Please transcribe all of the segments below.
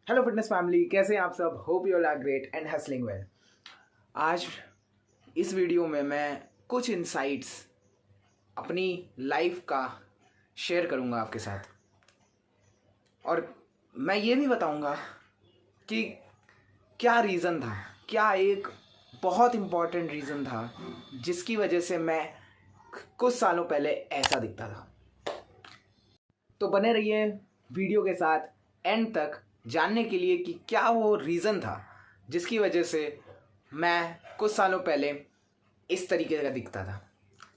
Hello fitness family, कैसे हैं आप सब। Hope you all are great and hustling well. आज इस वीडियो में मैं कुछ इनसाइट्स अपनी लाइफ का शेयर करूंगा आपके साथ, और मैं ये भी बताऊंगा कि क्या रीज़न था, क्या एक बहुत इम्पॉर्टेंट रीज़न था जिसकी वजह से मैं कुछ सालों पहले ऐसा दिखता था। तो बने रहिए वीडियो के साथ एंड तक जानने के लिए कि क्या वो रीज़न था जिसकी वजह से मैं कुछ सालों पहले इस तरीके का दिखता था।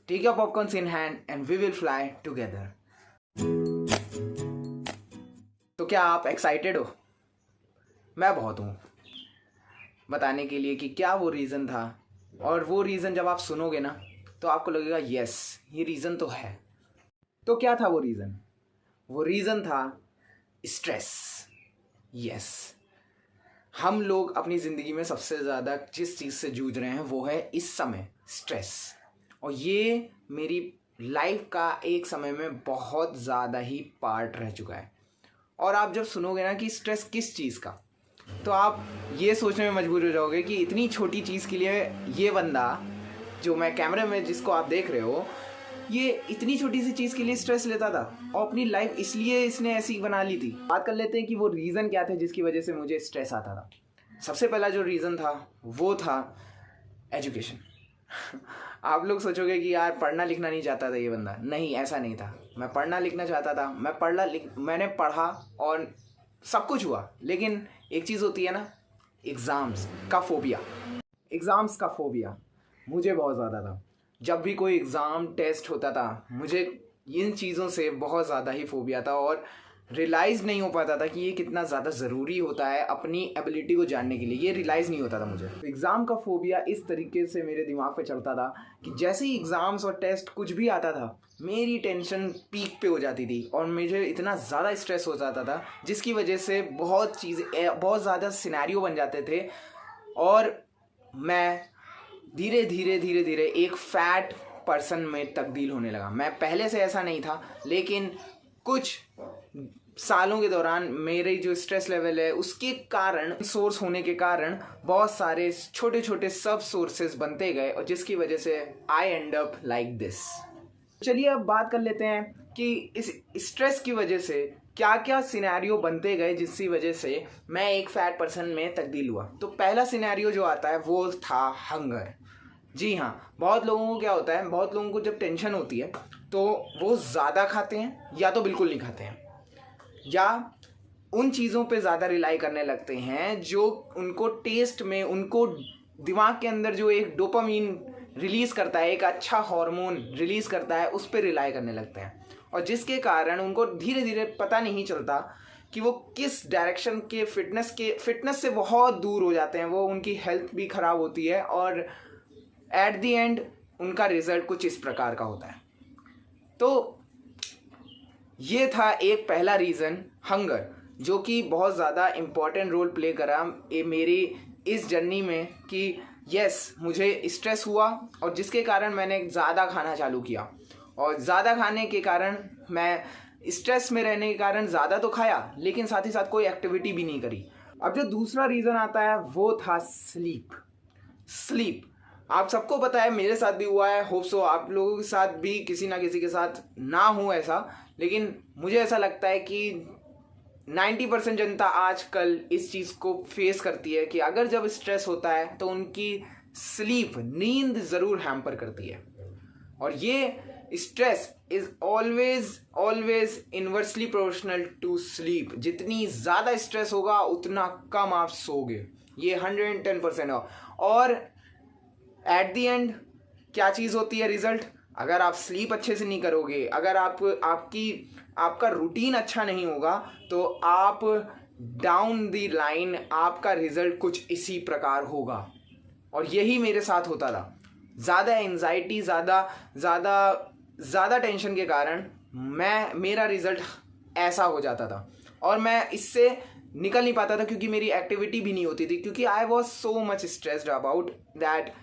Take your popcorns in hand and we will fly together. तो क्या आप एक्साइटेड हो? मैं बहुत हूँ बताने के लिए कि क्या वो रीज़न था, और वो रीज़न जब आप सुनोगे ना तो आपको लगेगा यस, ये रीज़न तो है। तो क्या था वो रीज़न? वो रीज़न था स्ट्रेस। यस, हम लोग अपनी ज़िंदगी में सबसे ज़्यादा जिस चीज़ से जूझ रहे हैं वो है इस समय स्ट्रेस। और ये मेरी लाइफ का एक समय में बहुत ज़्यादा ही पार्ट रह चुका है। और आप जब सुनोगे ना कि स्ट्रेस किस चीज़ का, तो आप ये सोचने में मजबूर हो जाओगे कि इतनी छोटी चीज़ के लिए ये बंदा, जो मैं कैमरे में जिसको आप देख रहे हो, ये इतनी छोटी सी चीज़ के लिए स्ट्रेस लेता था और अपनी लाइफ इसलिए इसने ऐसी बना ली थी। बात कर लेते हैं कि वो रीज़न क्या थे जिसकी वजह से मुझे स्ट्रेस आता था। सबसे पहला जो रीज़न था वो था एजुकेशन। आप लोग सोचोगे कि यार पढ़ना लिखना नहीं चाहता था ये बंदा। नहीं, ऐसा नहीं था। मैं पढ़ना लिखना चाहता था, मैंने पढ़ा और सब कुछ हुआ, लेकिन एक चीज़ होती है ना, एग्ज़ाम्स का फोबिया। एग्ज़ाम्स का फोबिया मुझे बहुत ज़्यादा था। जब भी कोई एग्ज़ाम टेस्ट होता था, मुझे इन चीज़ों से बहुत ज़्यादा ही फोबिया था और रियलाइज़ नहीं हो पाता था कि ये कितना ज़्यादा ज़रूरी होता है अपनी एबिलिटी को जानने के लिए। ये रियलाइज़ नहीं होता था मुझे। तो एग्ज़ाम का फोबिया इस तरीके से मेरे दिमाग पे चलता था कि जैसे ही एग्ज़ाम्स और टेस्ट कुछ भी आता था, मेरी टेंशन पीक पे हो जाती थी और मुझे इतना ज़्यादा स्ट्रेस हो जाता था जिसकी वजह से बहुत ज़्यादा सिनेरियो बन जाते थे और मैं धीरे धीरे एक फैट पर्सन में तब्दील होने लगा। मैं पहले से ऐसा नहीं था, लेकिन कुछ सालों के दौरान मेरे जो स्ट्रेस लेवल है उसके कारण, सोर्स होने के कारण, बहुत सारे छोटे छोटे सब सोर्सेज बनते गए और जिसकी वजह से आई एंड अप लाइक दिस। चलिए अब बात कर लेते हैं कि इस स्ट्रेस की वजह से क्या क्या सिनेरियो बनते गए जिसकी वजह से मैं एक फैट पर्सन में तब्दील हुआ। तो पहला सिनेरियो जो आता है वो था हंगर। जी हाँ, बहुत लोगों को क्या होता है, बहुत लोगों को जब टेंशन होती है तो वो ज़्यादा खाते हैं या तो बिल्कुल नहीं खाते हैं, या उन चीज़ों पे ज़्यादा रिलाई करने लगते हैं जो उनको टेस्ट में, उनको दिमाग के अंदर जो एक डोपामीन रिलीज़ करता है, एक अच्छा हार्मोन रिलीज़ करता है, उस पर रिलाई करने लगते हैं। और जिसके कारण उनको धीरे धीरे पता नहीं चलता कि वो किस डायरेक्शन के फिटनेस से बहुत दूर हो जाते हैं। वो, उनकी हेल्थ भी ख़राब होती है और एट दी एंड उनका रिजल्ट कुछ इस प्रकार का होता है। तो ये था एक पहला रीज़न, हंगर, जो कि बहुत ज़्यादा इम्पॉर्टेंट रोल प्ले करा मेरी इस जर्नी में कि यस, मुझे स्ट्रेस हुआ और जिसके कारण मैंने ज़्यादा खाना चालू किया, और ज़्यादा खाने के कारण, मैं स्ट्रेस में रहने के कारण ज़्यादा तो खाया लेकिन साथ ही साथ कोई एक्टिविटी भी नहीं करी। अब जो दूसरा रीज़न आता है वो था स्लीप। आप सबको पता है, मेरे साथ भी हुआ है, होप सो आप लोगों के साथ भी किसी ना किसी के साथ ना हो ऐसा, लेकिन मुझे ऐसा लगता है कि 90% जनता आजकल इस चीज़ को फेस करती है कि अगर जब स्ट्रेस होता है तो उनकी स्लीप, नींद ज़रूर हैम्पर करती है। और ये stress is always inversely proportional to sleep. जितनी ज़्यादा स्ट्रेस होगा उतना कम आप सोगे, ये 110% हो। और एट दी एंड क्या चीज़ होती है रिजल्ट? अगर आप स्लीप अच्छे से नहीं करोगे, अगर आपका रूटीन अच्छा नहीं होगा, तो आप डाउन दी लाइन आपका रिजल्ट कुछ इसी प्रकार होगा। और यही मेरे साथ होता था। ज़्यादा एंजाइटी, ज़्यादा टेंशन के कारण मेरा रिजल्ट ऐसा हो जाता था और मैं इससे निकल नहीं पाता था क्योंकि मेरी एक्टिविटी भी नहीं होती थी, क्योंकि I was so much stressed about that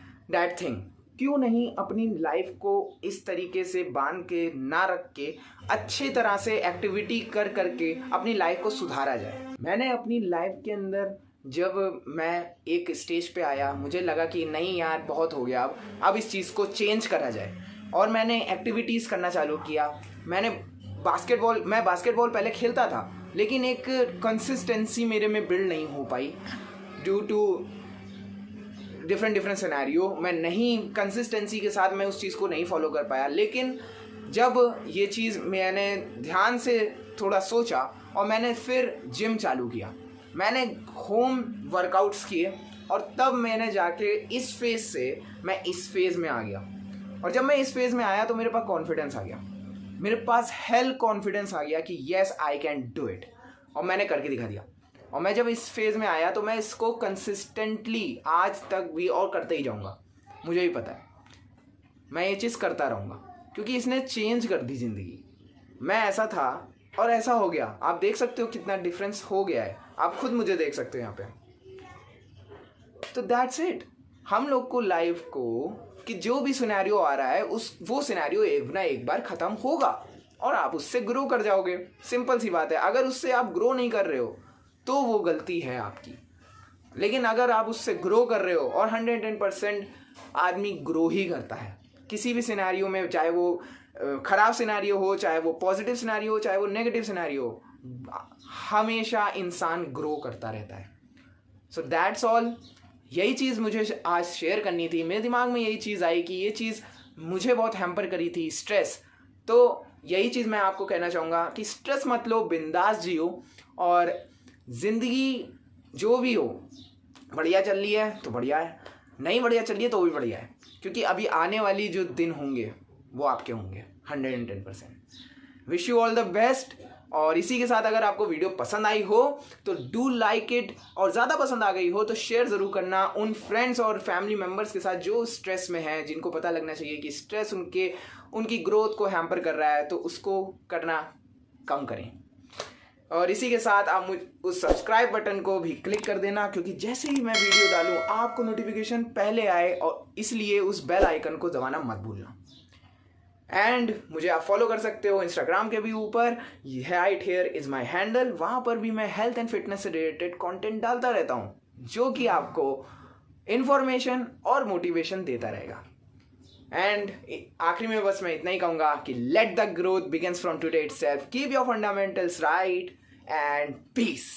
thing. क्यों नहीं अपनी लाइफ को इस तरीके से बांध के ना रख के अच्छी तरह से एक्टिविटी कर करके अपनी लाइफ को सुधारा जाए। मैंने अपनी लाइफ के अंदर जब मैं एक स्टेज पे आया, मुझे लगा कि नहीं यार बहुत हो गया, अब इस चीज़ को चेंज करा जाए, और मैंने एक्टिविटीज़ करना चालू किया। मैं बास्केटबॉल पहले खेलता था, लेकिन एक कंसिस्टेंसी मेरे में बिल्ड नहीं हो पाई ड्यू टू डिफरेंट सिनेरियो। मैं नहीं कंसिस्टेंसी के साथ मैं उस चीज़ को नहीं फॉलो कर पाया। लेकिन जब ये चीज़ मैंने ध्यान से थोड़ा सोचा और मैंने फिर जिम चालू किया, मैंने होम वर्कआउट्स किए, और तब मैंने जाके इस फेज़ से मैं इस फेज़ में आ गया। और जब मैं इस फेज़ में आया तो मेरे पास कॉन्फिडेंस आ गया, मेरे पास हेल्थ कॉन्फिडेंस आ गया कि yes I can do it, और मैंने करके दिखा दिया। और मैं जब इस फेज़ में आया तो मैं इसको कंसिस्टेंटली आज तक भी और करते ही जाऊंगा। मुझे भी पता है मैं ये चीज़ करता रहूँगा, क्योंकि इसने चेंज कर दी ज़िंदगी। मैं ऐसा था और ऐसा हो गया। आप देख सकते हो कितना डिफरेंस हो गया है, आप खुद मुझे देख सकते हो यहाँ पे। तो दैट्स इट। हम लोग को लाइफ को कि जो भी सिनेरियो आ रहा है वो सिनेरियो एक ना एक बार ख़त्म होगा और आप उससे ग्रो कर जाओगे। सिंपल सी बात है। अगर उससे आप ग्रो नहीं कर रहे हो तो वो गलती है आपकी, लेकिन अगर आप उससे ग्रो कर रहे हो, और 110% आदमी ग्रो ही करता है किसी भी सिनेरियो में, चाहे वो ख़राब सिनेरियो हो, चाहे वो पॉजिटिव सिनेरियो हो, चाहे वो नेगेटिव सिनेरियो हो, हमेशा इंसान ग्रो करता रहता है। So that's all. यही चीज़ मुझे आज शेयर करनी थी। मेरे दिमाग में यही चीज़ आई कि ये चीज़ मुझे बहुत हैम्पर करी थी, स्ट्रेस। तो यही चीज़ मैं आपको कहना चाहूँगा कि स्ट्रेस मत लो, बिंदास जियो, और ज़िंदगी जो भी हो, बढ़िया चल रही है तो बढ़िया है, नहीं बढ़िया चल रही है तो भी बढ़िया है, क्योंकि अभी आने वाली जो दिन होंगे वो आपके होंगे 110%। Wish you all the best. और इसी के साथ अगर आपको वीडियो पसंद आई हो तो डू लाइक इट, और ज़्यादा पसंद आ गई हो तो शेयर ज़रूर करना उन फ्रेंड्स और फैमिली मेम्बर्स के साथ जो स्ट्रेस में हैं, जिनको पता लगना चाहिए कि स्ट्रेस उनकी ग्रोथ को हैम्पर कर रहा है, तो उसको करना कम करें। और इसी के साथ आप उस सब्सक्राइब बटन को भी क्लिक कर देना, क्योंकि जैसे ही मैं वीडियो डालूँ आपको नोटिफिकेशन पहले आए, और इसलिए उस बेल आइकन को दबाना मत भूलना। एंड मुझे आप फॉलो कर सकते हो इंस्टाग्राम के भी ऊपर, height here is my handle. वहाँ पर भी मैं हेल्थ एंड फिटनेस से रिलेटेड कंटेंट डालता रहता हूँ, जो कि आपको इन्फॉर्मेशन और मोटिवेशन देता रहेगा। एंड आखिरी में बस मैं इतना ही कहूँगा कि let the growth begins from today itself, keep your fundamentals right, and peace.